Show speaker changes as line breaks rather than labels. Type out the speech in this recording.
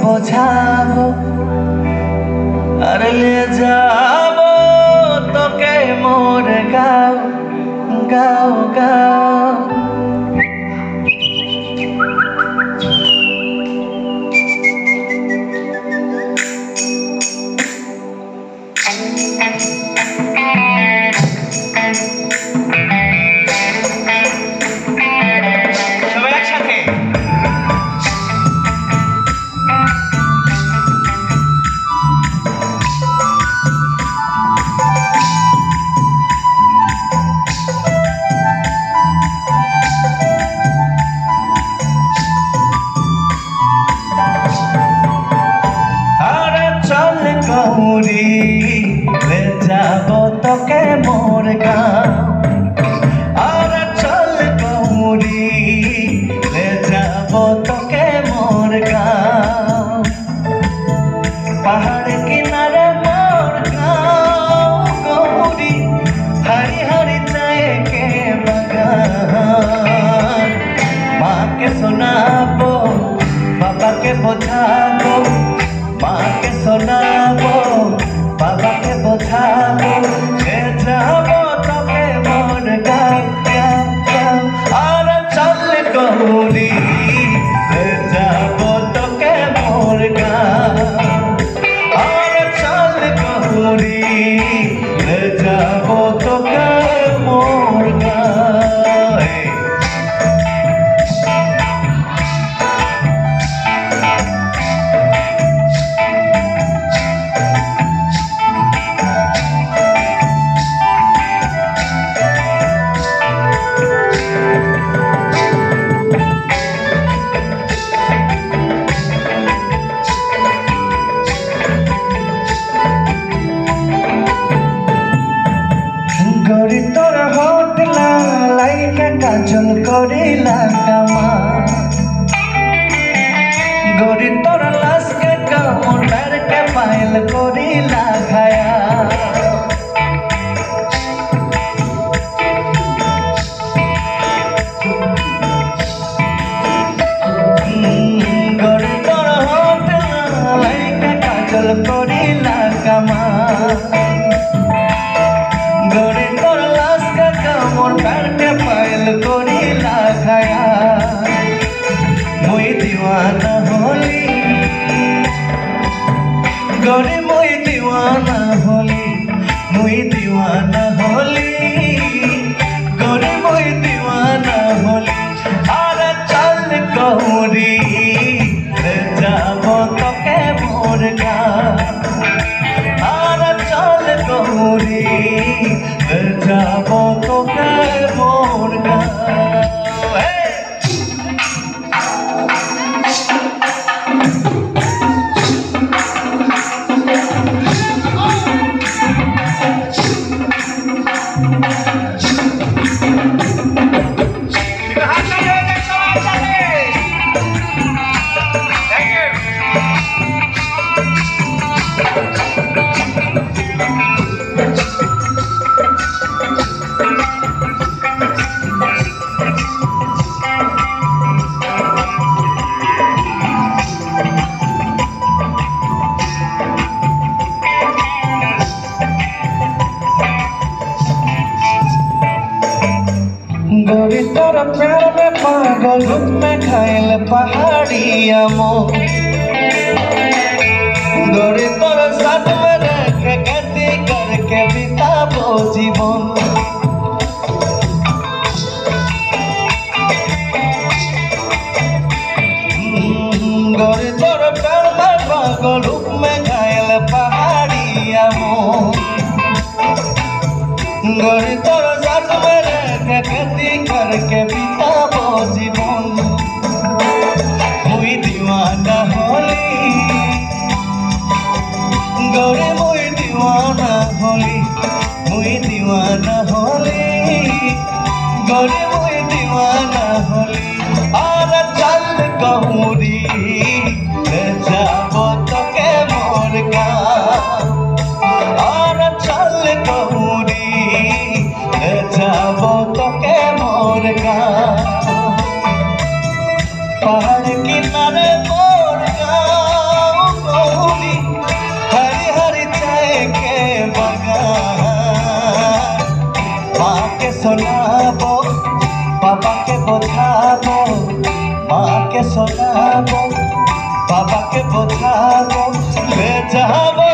বোঝাবো আর নিয়ে যাবো তোকে মোর গাও গাও গাও। ले जाबो तोके मोर गाँव और चल गौरी ले जाबो तोके मोर गाँव पहाड़ किनारे मोर गाँव गौरी हरी हरी चाय के बगान। माँ के सुनाबो बाबा के बुझाबो माँ के सुनाबो बाबा के बुझाबो ले जाबो तोके मोर गाँव गाँव और चल गौरी ले जाबो तोके मोर गाँव और चल गौरी ले जाबो तोके मोर गाँव। गौरी तोर होटला लाइका काजल करिला कामा गौरी तोर लाश के कामर पैर के पायल करिला खाया गौरी तोर होटला लाइका काजल करिला कामा गौरी तोर लाश का कामर पैर के पायल करिला खाया मुई दीवाना होली गौरी मुई दीवाना होली मुई दीवाना होली गौरी मुई दीवाना होली और चल गौरी ले जाबो तोके मोर गाँव और चल गौरी ले जाबो तोके मोर गाँव। गौरी तोर प्यार में पागल रूप में खाइल पहाड़ी आमो गौरी तोर साथ में रह के खेती करके बिताबो जीवन गौरी तोर प्यार में पागल रूप में खाइल पहाड़ी आमो गौरी तोर साथ में रह के खेती करके बिताबो जीवन मुई दीवाना होली गौरी मुई दीवाना होली मुई दीवाना होली गौरी मुई दीवाना होली और चल गौरी ले जाबो तोके मोर गाँव और चल गौरी ले जाबो तोके मोर गाँव पहाड़ किनारे मोर गाँव পাগল বেচাব